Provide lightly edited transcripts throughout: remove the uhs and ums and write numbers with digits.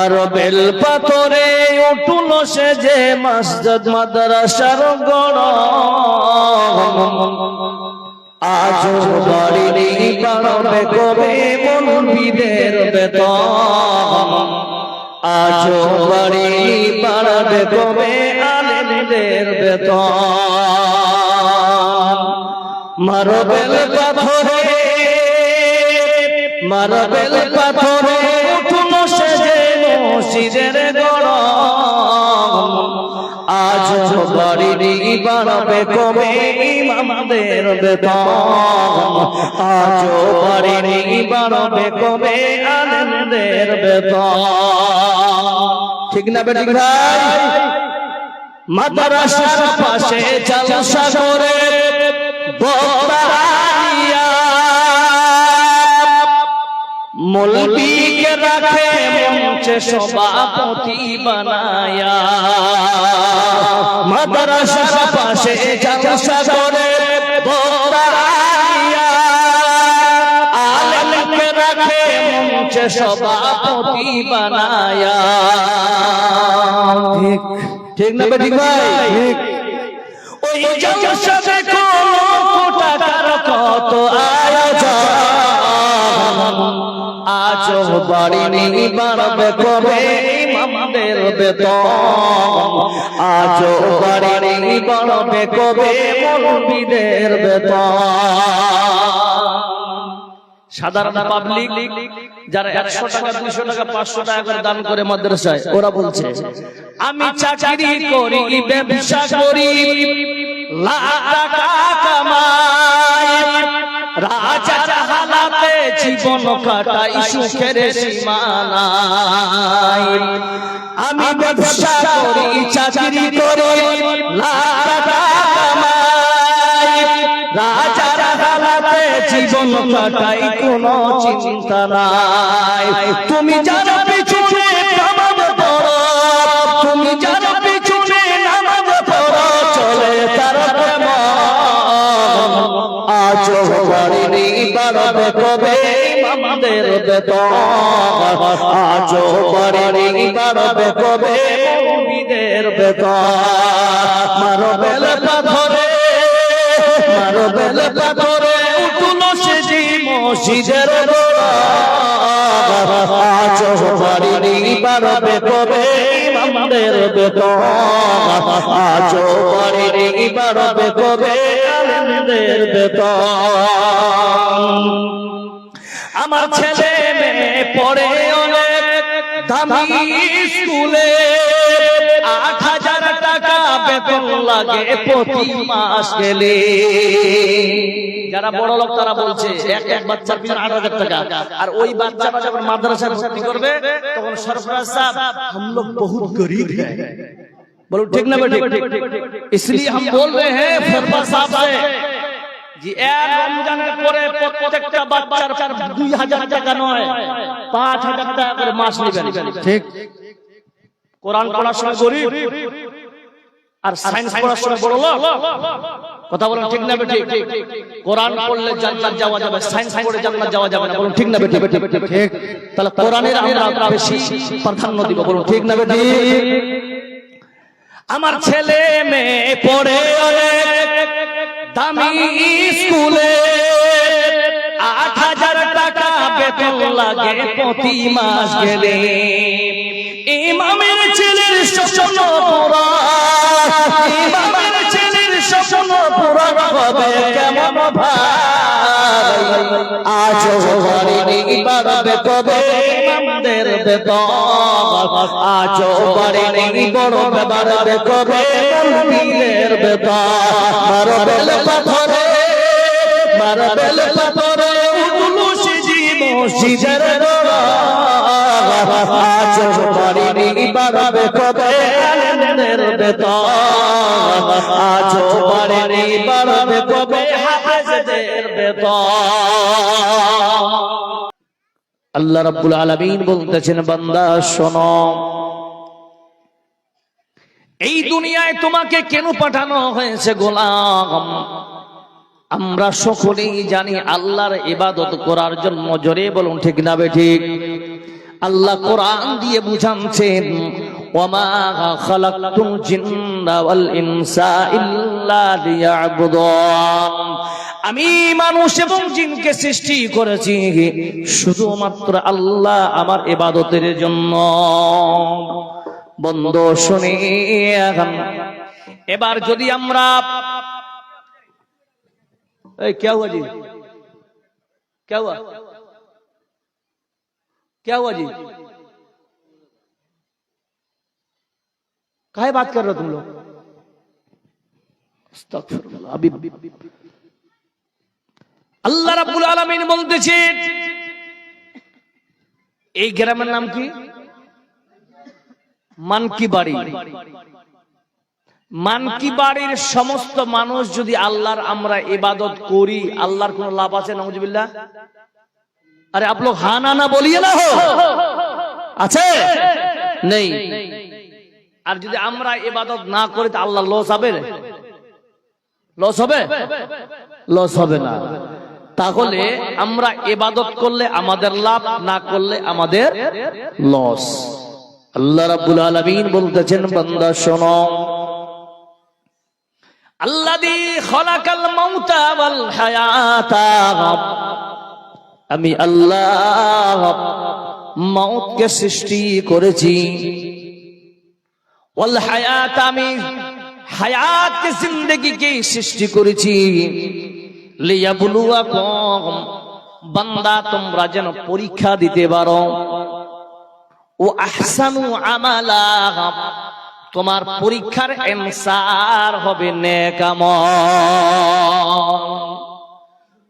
আর bell পাথরে উঠল সে যে মসজিদ মাদ্রাসার গড়, আজ বাড়ি বাড়বে কবে মৌলবীদের বেতন, আজ বাড়ি বাড়বে কবে আলেমদের বেতন। মারবেল পাথরে মারবেল পাথরে উঠল সে যে মসজিদের গড়, আজ বাড়ি বাড়বে কবে ইমামদের বেতন, আজ বাড়ি বাড়বে কবে আলেমদের বেতন। ঠিক না বেঠিক ভাই? মাদ্রাসার পাশে জলসা করে বক্তারিয়া, মৌলবীকে রাখে মঞ্চে সভাপতি বানায়া। মাদ্রাসার পাশে জলসা করে বক্তারিয়া, আলেমকে রাখে মঞ্চে সভাপতি বানায়া। ঠিক ঠিক না বেঠিক ভাই? ঠিক। ওই জলসা দেখো টাকার কত আয়োজন, আজ বাড়ি বাড়বে কবে ইমামদের বেতন, আজ বাড়ি বাড়বে কবে মৌলবীদের বেতন। সাধারণ পাবলিক যারা 100 টাকা 200 টাকা 500 টাকা করে দান করে মাদ্রাসায়, ওরা বলছে আমি চাকরি করি ব্যবসা করি লাখ টাকা কামাই, রাজার হালাতে জীবন কাটাই সুখের সীমানায়। আমি ব্যবসা করি চাকরি করি লাখ টাকা কামাই, রাজার হালাতে জীবন কাটাই কোনো চিন্তা নাই। তুমি যার পিছনে নামাজ পড়ো, তুমি যার পিছনে নামাজ পড়ো, চলে তার প্রেম, আজ বাড়ি বাড়বে কবে ইমামদের বেতন, আজ বাড়ি বাড়বে কবে মৌলবীদের বেতন। মারবেল পাথরে মারবেল পাথরে উঠল সে যে মসজিদের গড়, আজ বাড়ি বাড়বে কবে ইমামদের বেতন, আজ বাড়ি বাড়বে কবে আলেমদের বেতন। আমার ছেলে মেয়ে পড়ে অনেক দামি স্কুলে, 8,000 টাকা বেতন লাগে প্রতি মাস গেলে। যারা বড় লোক তারা বলছে এক বাচ্চার পিছনে 8,000 টাকা, আর ওই বাচ্চাটা যখন মাদ্রাসায় ভর্তি করবে তখন সরফরাজ সাহেব हम लोग बहुत गरीब हैं, बोलो ठीक ना बेटे? इसलिए हम बोल रहे हैं सरफराज साहब से जी, এক রমজানের পরে প্রত্যেকটা বাচ্চার 2,000 টাকা নয় 5,000 টাকা করে মাস নেবেন। ঠিক। কোরআন পড়ার সময় গরিব আর সায়েন্স পড়ার সময় বড় লোক, কথা বলেন ঠিক না বেঠিক? কোরআন পড়লে জান্নাত যাওয়া যাবে, সায়েন্স পড়লে জান্নাত যাওয়া যাবে না, বলুন ঠিক না বেঠিক? ঠিক। তাহলে কোরআনের আমরা বেশি প্রাধান্য দিব, বলুন ঠিক না বেঠিক? আমার ছেলে মেয়ে পড়ে অনেক দামি স্কুলে, 8,000 টাকা বেতন লাগে প্রতি মাস গেলে। ইমামের ছেলের স্বপ্ন পূরণ, ইমামের ছেলের স্বপ্ন পূরণ হবে কেমন ভাই, আজ বাড়ি বাড়বে কবে ইমামদের বেতন, আজ বাড়ি বাড়বে কবে মৌলবীদের বেতন। মারবেল পাথরে মারবেল পাথরে উঠল সে যে মসজিদের গড়, আজ বাড়ি বাড়বে কবে আলেমদের বেতন, আজ বাড়ি বাড়বে কবে হাফেজদের বেতন। আল্লাহ রাব্বুল আলামিন বলতেছেন, বান্দা শোনো, এই দুনিয়ায় তোমাকে কেন পাঠানো হয়েছে গোলাম? আমরা সকলেই জানি আল্লাহর ইবাদত করার জন্য। জোরে বলুন ঠিক না বেঠিক? আল্লাহ কোরআন দিয়ে বুঝাচ্ছেন ওয়ামা খালাকতুল জিন্না ওয়াল ইনসা ইল্লা লিয়াবুদুন, আমি মানুষ এবং জিনকে সৃষ্টি করেছি শুধুমাত্র আল্লাহ আমার ইবাদতের জন্য। বন্ধু শুনে এবার যদি আমরা এই क्या हुआ जी, क्या हुआ, क्या हुआ जी, काहे बात कर रहे हो तुम लोग? अस्तगफिरुल्लाह। अभी আল্লাহ রাব্বুল আলামিন বলতেছেন এই গ্রামের নাম কি? মানকি বাড়ি। মানকি বাড়ির সমস্ত মানুষ যদি আল্লাহর আমরা ইবাদত করি, আল্লাহর কোন লাভ আছে? নাউজুবিল্লাহ। আরে आप लोग हाँ ना ना बोलिए ना, हो আছে নেই। আর যদি আমরা ইবাদত না করি তো আল্লাহ লস হবে? লস হবে? লস হবে না। তাহলে আমরা ইবাদত করলে আমাদের লাভ, না করলে আমাদের লস। আল্লাহ রাব্বুল আলামিন বলতেছেন বান্দা শোনো, আল্লাযী খালাকাল মাউতা ওয়াল হায়াতা, আমি আল্লাহ মওতকে সৃষ্টি করেছি, ওয়াল হায়াত, আমি হায়াত জিন্দেগিকে সৃষ্টি করেছি, লিয়াবলুয়াকুম, বান্দা তোমরা যেন পরীক্ষা দিতে পারো, ও আহসানু আমালা, তোমার পরীক্ষার অ্যানসার হবে নেক আমল।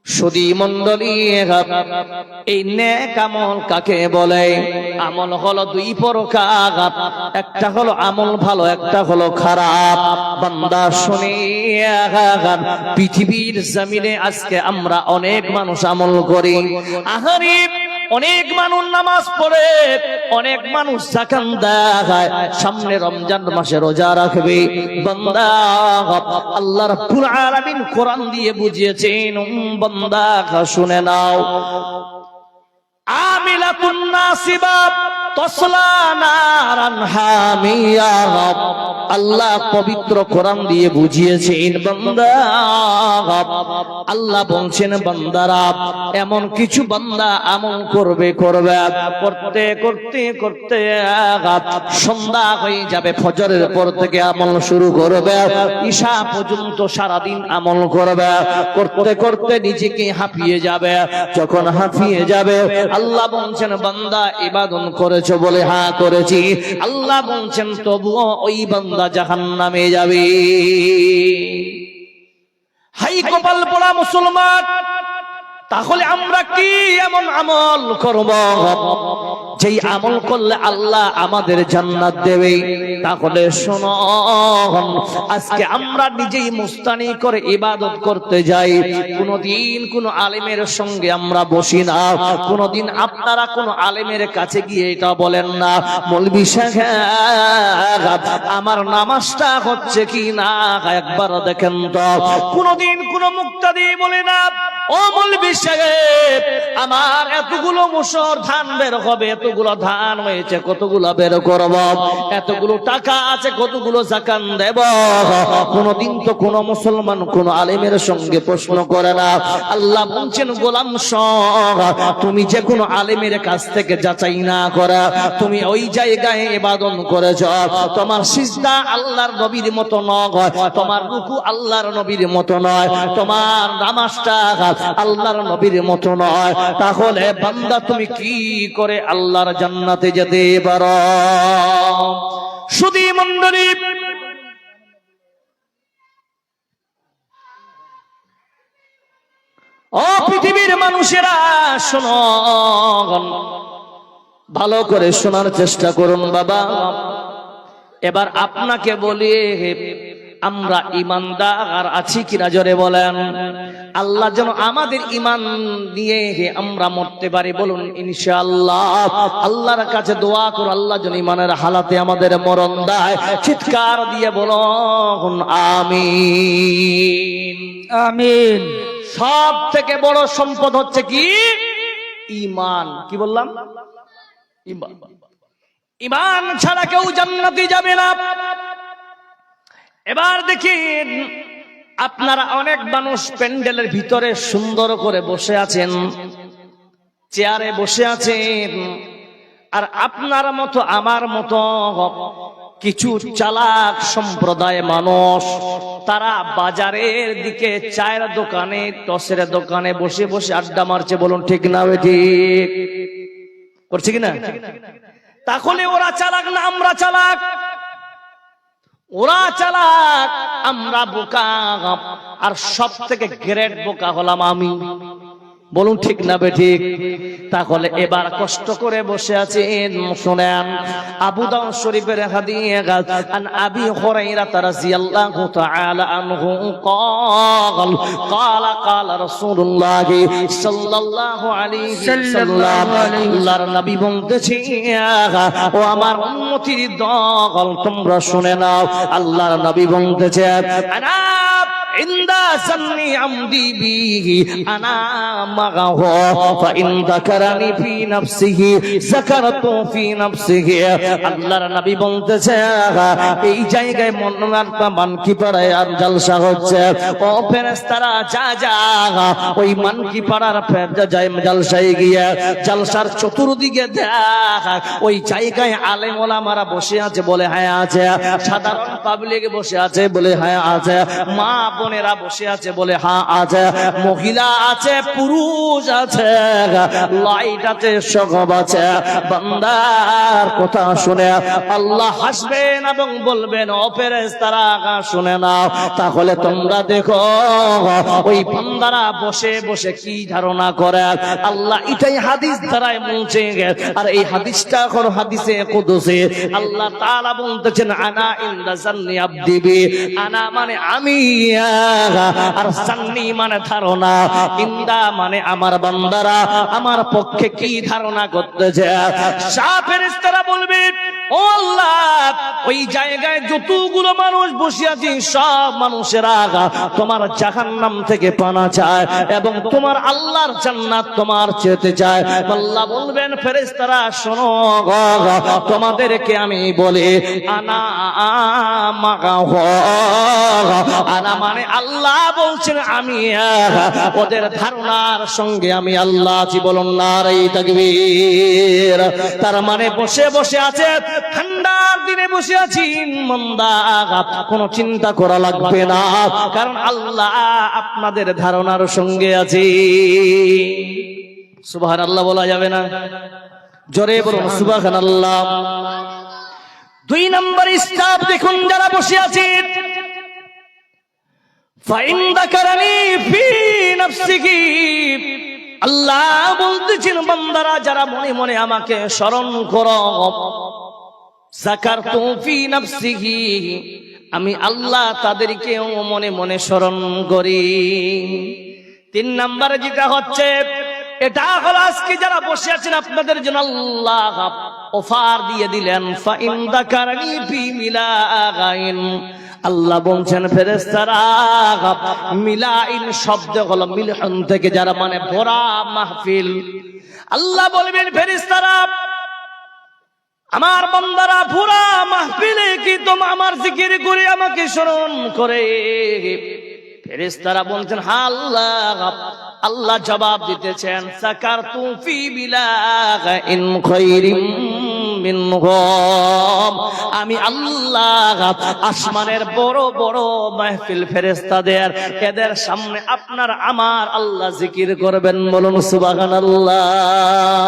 সুধী মণ্ডলী, এই নেক আমল কাকে বলে? আমল হলো দুই প্রকার, একটা হলো আমল ভালো, একটা হলো খারাপ। বান্দা শুনে, পৃথিবীর জমিনে আজকে আমরা অনেক মানুষ আমল করি। আহারে, অনেক মানুষ নামাজ পড়ে, অনেক মানুষ যাকাত দেয়, সামনে রমজান মাসে রোজা রাখবে। বান্দা, আল্লাহ রাব্বুল আলামিন কোরআন দিয়ে বুঝিয়েছেন, বান্দা শুনে নাও, আমিলাতুন নাসিবা তাসলা নারান হামিয়া। আল্লাহ পবিত্র কোরআন দিয়ে বুঝিয়েছেন বান্দা, আল্লাহ বলছেন বান্দারা, এমন কিছু বান্দা আমল করবে করতে করতে করতে সন্ধ্যা হয়ে যাবে, ফজরের পর থেকে আমল শুরু করবে, ঈশা পর্যন্ত সারাদিন আমল করবে, করতে করতে নিজেকে হাঁপিয়ে যাবে। যখন হাঁপিয়ে যাবে, আল্লাহ বলছেন বান্দা ইবাদত করেছো বলে হ্যাঁ করেছি, আল্লাহ বলছেন তবুও ওই বান্দা জাহান্নামে যাবে। হাই কপাল পোড়া মুসলমান, তাহলে আমরা কি এমন আমল করব যেই আমল করলে আল্লাহ আমাদের জান্নাত দেবে? তাহলে শোনো, আজকে আমরা নিজেই মুস্তানি করে ইবাদত করতে যাই, কোনদিন কোন আলেমের সঙ্গে আমরা বসি না, কোনদিন আপনারা কোন আলেমের কাছে গিয়ে এটা বলেন না, মৌলভী সাহেব আমার নামাজটা হচ্ছে কি না একবার দেখেন তো। কোনদিন কোন মুক্তাদি বলে না, ও মৌলভী সাহেব আমার এতগুলো মুসর ধান বের হবে, এতগুলো ধান হয়েছে কতগুলো বের করব, এতগুলো টাকা আছে কতগুলো যাকাত দেব। কোনদিন তো কোন মুসলমান কোন আলেমের সঙ্গে প্রশ্ন করে না। আল্লাহ বলছেন গোলাম শোন, তুমি যে কোনো আলেমের কাছ থেকে যাচাই না করা তুমি ওই জায়গায় ইবাদত করেছ, তোমার সিজদা আল্লাহর নবীর মতো নয়, তোমার রুকু আল্লাহর নবীর মতো নয়, তোমার নামাজটা আল্লাহর নবীর মতো নয়, তাহলে বান্দা তুমি কি করে আল্লাহর জান্নাতে যেতে পারো? সুধী মণ্ডলী, ও পৃথিবীর মানুষেরা শোনো, ভালো করে শোনার চেষ্টা করুন বাবা। এবার আপনাকে বলি, আমরা ইমানদার আছি কিনা জোরে বলেন। আল্লাহ যেন আমাদের ইমান নিয়ে আমরা মরতে পারি, বলুন ইনশাআল্লাহ। আল্লাহর কাছে দোয়া করুন, আল্লাহ যেন ইমানের হালাতে আমাদের মরণ দেয়। চিৎকার দিয়ে বলুন আমিন আমিন। সব থেকে বড় সম্পদ হচ্ছে কি? ঈমান। কি বললাম? ঈমান ছাড়া কেউ জান্নাতে যাবে না। এবার দেখেন, আপনারা অনেক মানুষ প্যান্ডেলের ভিতরে সুন্দর করে বসে আছেন, চেয়ারে বসে আছেন, আর আপনার মতো আমার মতো কিছু চালাক সম্প্রদায় মানুষ তারা বাজারের দিকে চায়ের দোকানে, টসের দোকানে বসে বসে আড্ডা মারছে। বলুন ঠিক না ঠিক? করছে কিনা? তাহলে ওরা চালাক না আমরা চালাক? ওরা চালাক, আমরা বোকা, আর সব থেকে গ্রেট বোকা হলাম আমি। বলুন ঠিক না ঠিক? তাহলে এবার কষ্ট করে বসে আছেন, শুনেন আবু দাউদ শরীফের হাদিস আন আবি হুরায়রা রাদিয়াল্লাহু তাআলা আনহু قال قال قال রাসূলুল্লাহ সাল্লাল্লাহু আলাইহি ওয়াসাল্লাম, আল্লাহর নবী বলতেছেন, ও আমার উম্মতির দল তোমরা শুনে নাও, আল্লাহর নবী বলতেছেন, আনা ইনদা সান্নি আমদি বিহি আনা মাগাহু ফাইন যাকারানি ফি নাফসিহি যাকারতু ফি নাফসিহি। আল্লাহর নবী বলতেছে, এই জায়গায় মানকি পাড়ায় আর জলসা হচ্ছে, ও ফেরেশতারা যা যা ওই মানকি পাড়ার জলসায় গিয়ে জলসার চতুর্দিকে দেখ, ওই জায়গায় আলেম ওলামারা বসে আছে, বলে হ্যাঁ আছে, সাধারণ পাবলিক বসে আছে, বলে হ্যাঁ আছে, মা বোনেরা বসে আছে, বলে হ্যাঁ আছে, মহিলা আছে, পুরুষ আছে, লাইট আছে, সগব আছে। বান্দার কথা শুনে আল্লাহ হাসবেন এবং বলবেন, ও ফেরেশতারা শুনে নাও। তাহলে তোমরা দেখো ওই বান্দারা বসে বসে কি ধারণা করে। আল্লাহ এটাই হাদিস দ্বারাই বলছে, আর এই হাদিসটা এখন হাদিসে কুদসি। আল্লাহ তাআলা বলতেছেন, আনা ইনদা জান্নি আবদি বি, আনা মানে আমি, আর জান্নি মানে ধারণা, ইনদা মানে আমার বান্দারা আমার পক্ষে কি ধারণা করতেছে। সব ফেরেশতারা বলবে, ও আল্লাহ, ওই জায়গায় যতগুলো মানুষ বসে আছে সব মানুষেরা তোমার জাহান্নাম থেকে পানা চায় এবং তোমার আল্লাহর জান্নাত তোমার চেতে চায়। আল্লাহ বলবেন, ফেরেশতারা শোনো, তোমাদেরকে আমি বলি, আনা মাগাহু, আনা মানে আল্লাহ বলছেন আমি, ওদের ধারণার সঙ্গে আমি আল্লাহ আছি। বলুন নারে তাকবীর। তার মানে বসে বসে আছে, ঠান্ডার দিনে বসে আছি, মন্দা কোনো চিন্তা করা লাগবে না, কারণ আল্লাহ আপনাদের ধারণার সঙ্গে আছে। সুবহানাল্লাহ বলা যাবে না? জোরে বলুন সুবহানাল্লাহ। 2 নম্বর স্টাফ দেখুন যারা বসে আছে, ফাইন যাকারানি ফি নাফসিহি, আল্লাহ বলতেছেন বান্দারা যারা মনে মনে আমাকে স্মরণ করো, যাকারতু ফি নাফসিহি, আমি আল্লাহ তাদেরকেও মনে মনে স্মরণ করি। 3 নম্বরে যেটা হচ্ছে, এটা হলো আজকে যারা বসে আছেন আপনাদের জন্য আল্লাহ অফার দিয়ে দিলেন, ফাইন যাকারানি ফি মিলাইন, আল্লাহ বলছেন ফেরেশতারা, মিলাইন শব্দ হলো মিলহন থেকে, যারা মানে ভরা মাহফিল। আল্লাহ বলবেন, ফেরেশতারা আমার বান্দারা পুরা মাহফিলে কি তোমরা আমার জিকির করে আমাকে স্মরণ করে? ফেরেশতারা বলছেন, হ্যাঁ আল্লাহ। আল্লাহ জবাব দিতেছেন, সাকারতু ফি বিলাইন খায়রিম মিনহুম, আমি আল্লাহ আসমানের বড় বড় মাহফিল ফেরেশতাদের, এদের সামনে আপনার আমার আল্লাহ জিকির করবেন। বলুন সুবহানাল্লাহ।